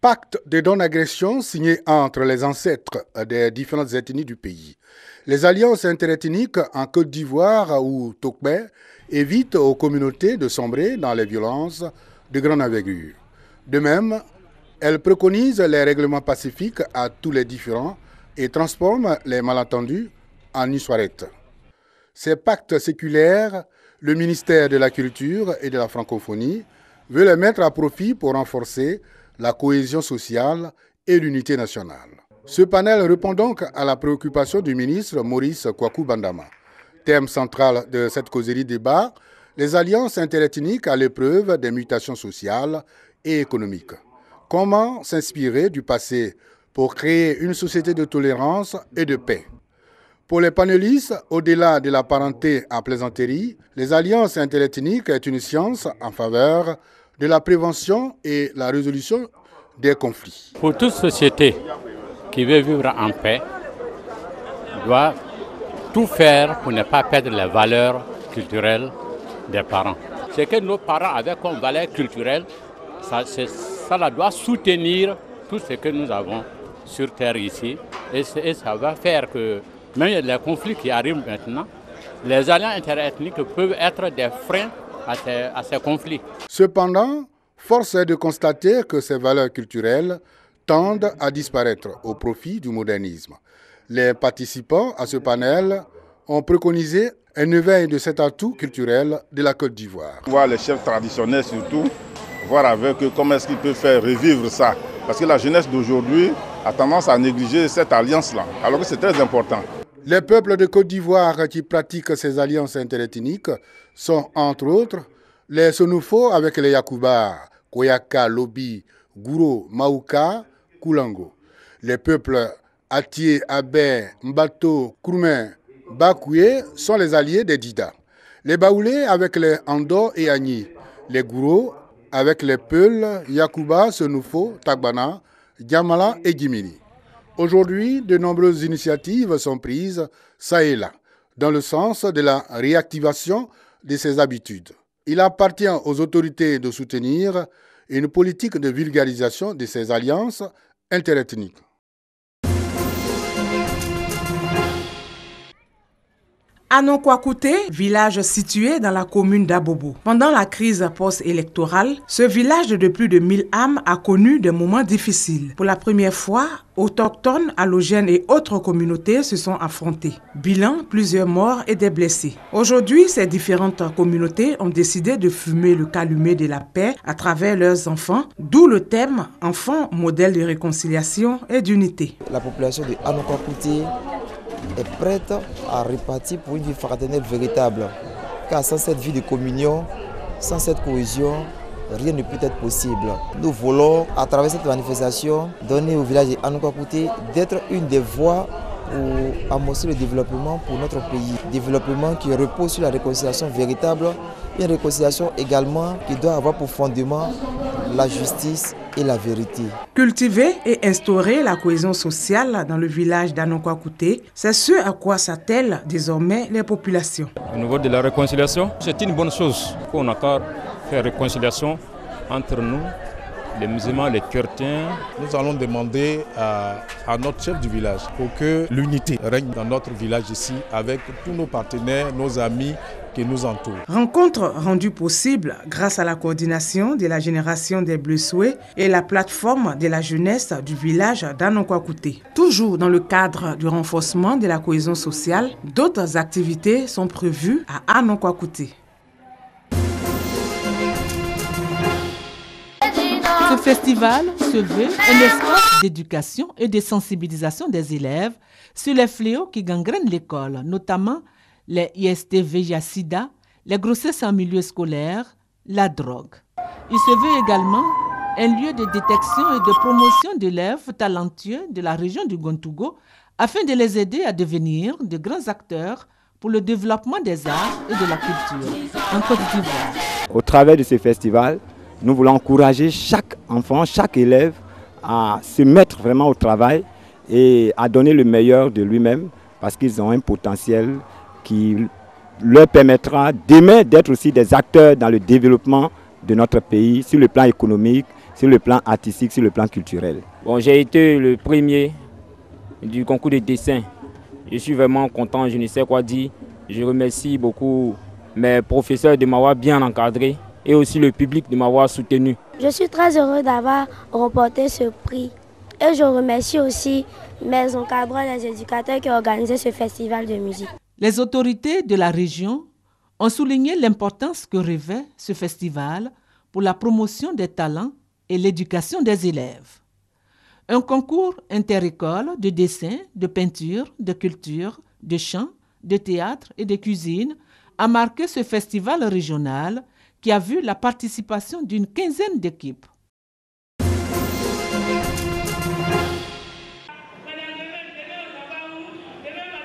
Pacte de non-agression signé entre les ancêtres des différentes ethnies du pays. Les alliances interethniques en Côte d'Ivoire ou Tokbé évitent aux communautés de sombrer dans les violences de grande envergure. De même, elles préconisent les règlements pacifiques à tous les différends et transforment les malentendus en histoire-rette. Ces pactes séculaires, le ministère de la Culture et de la Francophonie veut les mettre à profit pour renforcer la cohésion sociale et l'unité nationale. Ce panel répond donc à la préoccupation du ministre Maurice Kwaku Bandama. Thème central de cette causerie débat, les alliances interethniques à l'épreuve des mutations sociales et économiques. Comment s'inspirer du passé pour créer une société de tolérance et de paix? Pour les panélistes, au-delà de la parenté en plaisanterie, les alliances interethniques est une science en faveur de la prévention et la résolution des conflits. Pour toute société qui veut vivre en paix, doit tout faire pour ne pas perdre les valeurs culturelles des parents. Ce que nos parents avaient comme valeurs culturelles, ça doit soutenir tout ce que nous avons sur terre ici. Et ça va faire que, même les conflits qui arrivent maintenant, les alliances interethniques peuvent être des freins à ces conflits. Cependant, force est de constater que ces valeurs culturelles tendent à disparaître au profit du modernisme. Les participants à ce panel ont préconisé un éveil de cet atout culturel de la Côte d'Ivoire. Voir les chefs traditionnels surtout, voir avec eux comment est-ce qu'ils peuvent faire revivre ça. Parce que la jeunesse d'aujourd'hui a tendance à négliger cette alliance-là, alors que c'est très important. Les peuples de Côte d'Ivoire qui pratiquent ces alliances interethniques sont, entre autres, les Sonofo avec les Yakouba, Koyaka, Lobi, Gouro, Maouka, Koulango. Les peuples Atié, Abé, Mbato, Koumen, Bakoué sont les alliés des Dida. Les Baoulés avec les Ando et Agni. Les Gouro avec les Peuls, Yakouba, Sonofo, Tagbana, Diamala et Gimini. Aujourd'hui, de nombreuses initiatives sont prises, ça et là, dans le sens de la réactivation de ces habitudes. Il appartient aux autorités de soutenir une politique de vulgarisation de ces alliances interethniques. Anokwakouté, village situé dans la commune d'Abobo. Pendant la crise post-électorale, ce village de plus de 1000 âmes a connu des moments difficiles. Pour la première fois, autochtones, allogènes et autres communautés se sont affrontés. Bilan, plusieurs morts et des blessés. Aujourd'hui, ces différentes communautés ont décidé de fumer le calumet de la paix à travers leurs enfants, d'où le thème « Enfants, modèle de réconciliation et d'unité ». La population de Anokwakouté est prête à repartir pour une vie fraternelle véritable. Car sans cette vie de communion, sans cette cohésion, rien ne peut être possible. Nous voulons, à travers cette manifestation, donner au village d'Anokwakouté d'être une des voies pour amorcer le développement pour notre pays. Développement qui repose sur la réconciliation véritable, une réconciliation également qui doit avoir pour fondement la justice et la vérité. Cultiver et instaurer la cohésion sociale dans le village d'Anokwakouté, c'est ce à quoi s'attellent désormais les populations. Au niveau de la réconciliation, c'est une bonne chose qu'on a qu'à faire réconciliation entre nous, les musulmans, les chrétiens. Nous allons demander à notre chef du village pour que l'unité règne dans notre village ici avec tous nos partenaires, nos amis qui nous entourent. Rencontre rendue possible grâce à la coordination de la génération des Bleussoués et la plateforme de la jeunesse du village d'Anokwakouté. Toujours dans le cadre du renforcement de la cohésion sociale, d'autres activités sont prévues à Anokwakouté. Ce festival se veut un espace d'éducation et de sensibilisation des élèves sur les fléaux qui gangrènent l'école, notamment les IST-VIH-Sida, les grossesses en milieu scolaire, la drogue. Il se veut également un lieu de détection et de promotion d'élèves talentueux de la région du Gontougo afin de les aider à devenir de grands acteurs pour le développement des arts et de la culture en Côte d'Ivoire. Au travers de ce festival, nous voulons encourager chaque enfant, chaque élève à se mettre vraiment au travail et à donner le meilleur de lui-même parce qu'ils ont un potentiel qui leur permettra demain d'être aussi des acteurs dans le développement de notre pays sur le plan économique, sur le plan artistique, sur le plan culturel. Bon, j'ai été le premier du concours de dessin. Je suis vraiment content, je ne sais quoi dire. Je remercie beaucoup mes professeurs de m'avoir bien encadré et aussi le public de m'avoir soutenu. Je suis très heureux d'avoir remporté ce prix et je remercie aussi mes encadrants, les éducateurs qui ont organisé ce festival de musique. Les autorités de la région ont souligné l'importance que revêt ce festival pour la promotion des talents et l'éducation des élèves. Un concours interécole de dessin, de peinture, de culture, de chant, de théâtre et de cuisine a marqué ce festival régional qui a vu la participation d'une quinzaine d'équipes.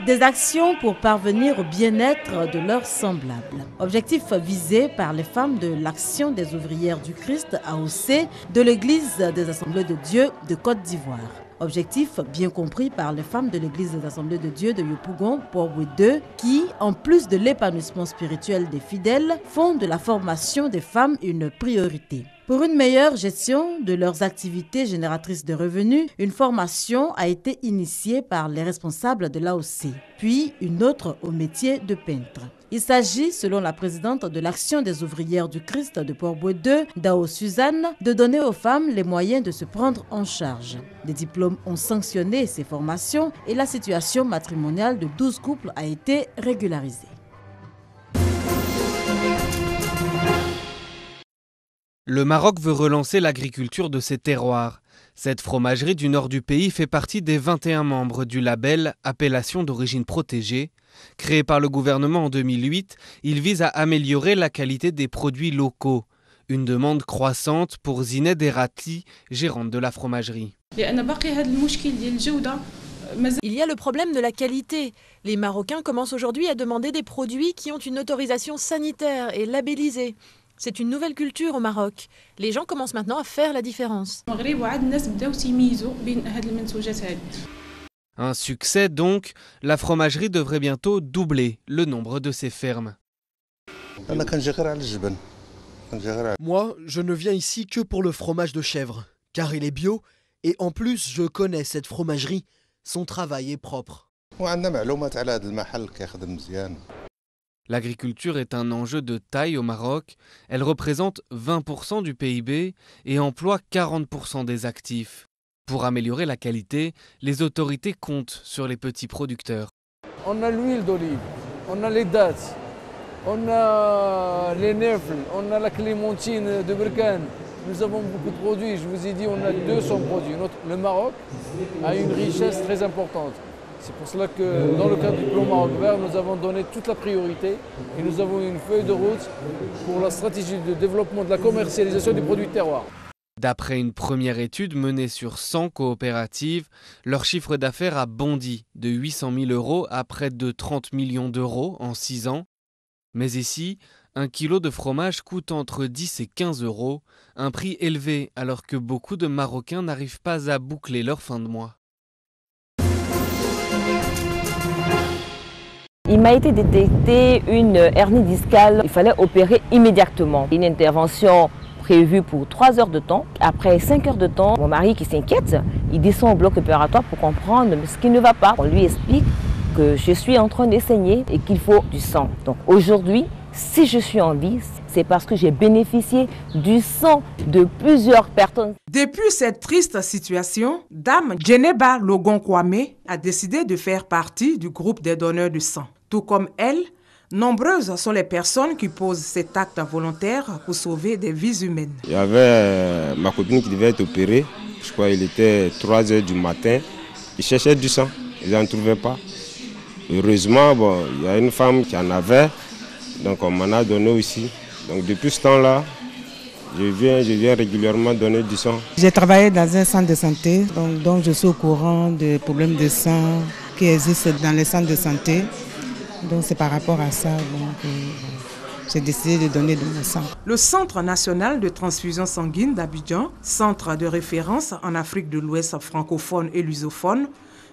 Des actions pour parvenir au bien-être de leurs semblables. Objectif visé par les femmes de l'Action des ouvrières du Christ AOC de l'Église des Assemblées de Dieu de Côte d'Ivoire. Objectif bien compris par les femmes de l'Église des Assemblées de Dieu de Yopougon, Port-Boué 2, qui, en plus de l'épanouissement spirituel des fidèles, font de la formation des femmes une priorité. Pour une meilleure gestion de leurs activités génératrices de revenus, une formation a été initiée par les responsables de l'AOC, puis une autre au métier de peintre. Il s'agit, selon la présidente de l'Action des ouvrières du Christ de Port-Boué 2, Dao Suzanne, de donner aux femmes les moyens de se prendre en charge. Des diplômes ont sanctionné ces formations et la situation matrimoniale de 12 couples a été régularisée. Le Maroc veut relancer l'agriculture de ses terroirs. Cette fromagerie du nord du pays fait partie des 21 membres du label Appellation d'origine protégée. Créé par le gouvernement en 2008, il vise à améliorer la qualité des produits locaux. Une demande croissante pour Zined Erati, gérante de la fromagerie. Il y a le problème de la qualité. Les Marocains commencent aujourd'hui à demander des produits qui ont une autorisation sanitaire et labellisée. C'est une nouvelle culture au Maroc. Les gens commencent maintenant à faire la différence. Un succès donc, la fromagerie devrait bientôt doubler le nombre de ses fermes. Moi, je ne viens ici que pour le fromage de chèvre, car il est bio et en plus je connais cette fromagerie, son travail est propre. L'agriculture est un enjeu de taille au Maroc. Elle représente 20% du PIB et emploie 40% des actifs. Pour améliorer la qualité, les autorités comptent sur les petits producteurs. On a l'huile d'olive, on a les dattes, on a les nèfles, on a la clémentine de Berkane. Nous avons beaucoup de produits, je vous ai dit on a 200 produits. Le Maroc a une richesse très importante. C'est pour cela que dans le cadre du plan Maroc vert, nous avons donné toute la priorité et nous avons une feuille de route pour la stratégie de développement de la commercialisation des produits de terroir. D'après une première étude menée sur 100 coopératives, leur chiffre d'affaires a bondi de 800 000 € à près de 30 millions d'euros en 6 ans. Mais ici, un kilo de fromage coûte entre 10 et 15 €, un prix élevé alors que beaucoup de Marocains n'arrivent pas à boucler leur fin de mois. Il m'a été détecté une hernie discale. Il fallait opérer immédiatement. Une intervention prévue pour 3 heures de temps. Après 5 heures de temps, mon mari qui s'inquiète, il descend au bloc opératoire pour comprendre ce qui ne va pas. On lui explique que je suis en train de saigner et qu'il faut du sang. Donc aujourd'hui, si je suis en vie, c'est parce que j'ai bénéficié du sang de plusieurs personnes. Depuis cette triste situation, Dame Djeneba Logon Kwame a décidé de faire partie du groupe des donneurs de sang. Tout comme elle, nombreuses sont les personnes qui posent cet acte volontaire pour sauver des vies humaines. Il y avait ma copine qui devait être opérée. Je crois qu'il était 3 h du matin. Ils cherchaient du sang. Ils n'en trouvaient pas. Heureusement, il y a une femme qui en avait. Donc on m'en a donné aussi. Donc depuis ce temps-là, je viens régulièrement donner du sang. J'ai travaillé dans un centre de santé, donc je suis au courant des problèmes de sang qui existent dans les centres de santé. Donc c'est par rapport à ça que j'ai décidé de donner de mon sang. Le Centre national de transfusion sanguine d'Abidjan, centre de référence en Afrique de l'Ouest francophone et lusophone,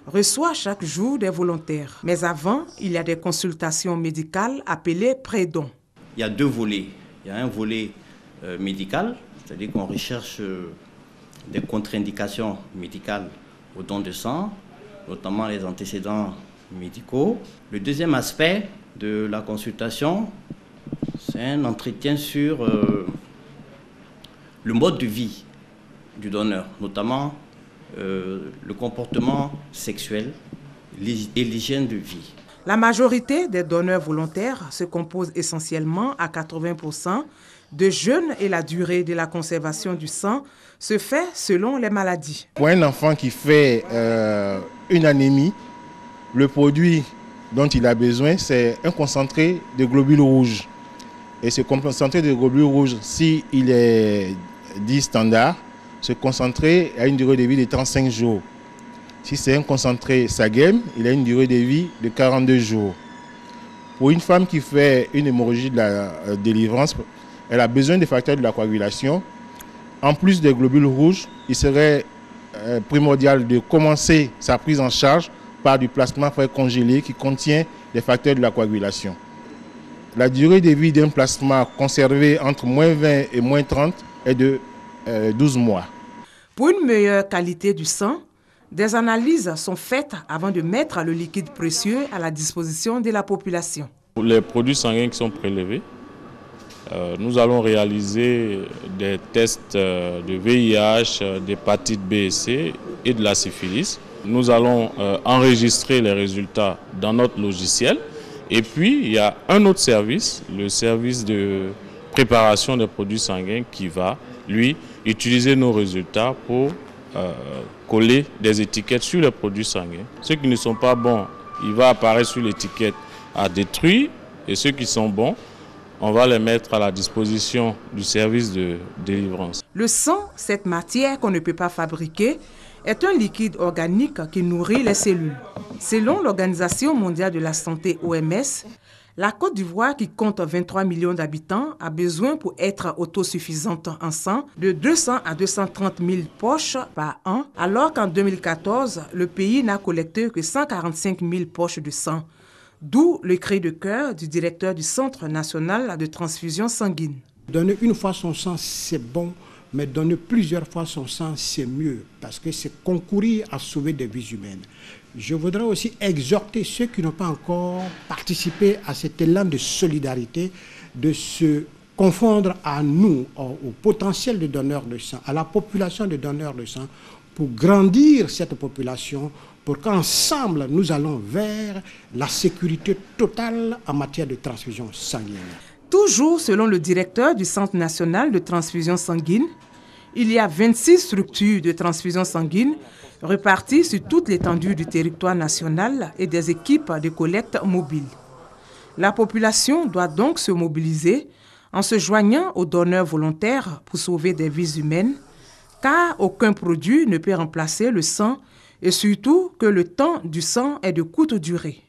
reçoit chaque jour des volontaires. Mais avant, il y a des consultations médicales appelées pré-don. Il y a 2 volets. Il y a un volet médical, c'est-à-dire qu'on recherche des contre-indications médicales au don de sang, notamment les antécédents médicaux. Le deuxième aspect de la consultation, c'est un entretien sur le mode de vie du donneur, notamment le comportement sexuel et l'hygiène de vie. La majorité des donneurs volontaires se compose essentiellement à 80% de jeunes et la durée de la conservation du sang se fait selon les maladies. Pour un enfant qui fait une anémie, le produit dont il a besoin, c'est un concentré de globules rouges. Et ce concentré de globules rouges, s'il est dit standard, ce concentré a une durée de vie de 35 jours. Si c'est un concentré Sagem, il a une durée de vie de 42 jours. Pour une femme qui fait une hémorragie de la délivrance, elle a besoin des facteurs de la coagulation. En plus des globules rouges, il serait primordial de commencer sa prise en charge par du plasma frais congelé qui contient des facteurs de la coagulation. La durée de vie d'un plasma conservé entre -20 et -30 est de 12 mois. Pour une meilleure qualité du sang, des analyses sont faites avant de mettre le liquide précieux à la disposition de la population. Pour les produits sanguins qui sont prélevés, nous allons réaliser des tests de VIH, d'hépatite B et C et de la syphilis. Nous allons enregistrer les résultats dans notre logiciel. Et puis, il y a un autre service, le service de préparation des produits sanguins qui va, lui, utiliser nos résultats pour coller des étiquettes sur les produits sanguins. Ceux qui ne sont pas bons, il va apparaître sur l'étiquette à détruire, et ceux qui sont bons, on va les mettre à la disposition du service de délivrance. Le sang, cette matière qu'on ne peut pas fabriquer, est un liquide organique qui nourrit les cellules. Selon l'Organisation mondiale de la santé OMS, la Côte d'Ivoire, qui compte 23 millions d'habitants, a besoin pour être autosuffisante en sang de 200 à 230 000 poches par an, alors qu'en 2014, le pays n'a collecté que 145 000 poches de sang. D'où le cri de cœur du directeur du Centre national de transfusion sanguine. Donner une fois son sang, c'est bon, mais donner plusieurs fois son sang, c'est mieux, parce que c'est concourir à sauver des vies humaines. Je voudrais aussi exhorter ceux qui n'ont pas encore participé à cet élan de solidarité, de se confondre à nous, au potentiel de donneurs de sang, à la population de donneurs de sang, pour grandir cette population, pour qu'ensemble nous allons vers la sécurité totale en matière de transfusion sanguine. Toujours selon le directeur du Centre national de transfusion sanguine, il y a 26 structures de transfusion sanguine réparties sur toute l'étendue du territoire national et des équipes de collecte mobiles. La population doit donc se mobiliser en se joignant aux donneurs volontaires pour sauver des vies humaines, car aucun produit ne peut remplacer le sang et surtout que le temps du sang est de courte durée.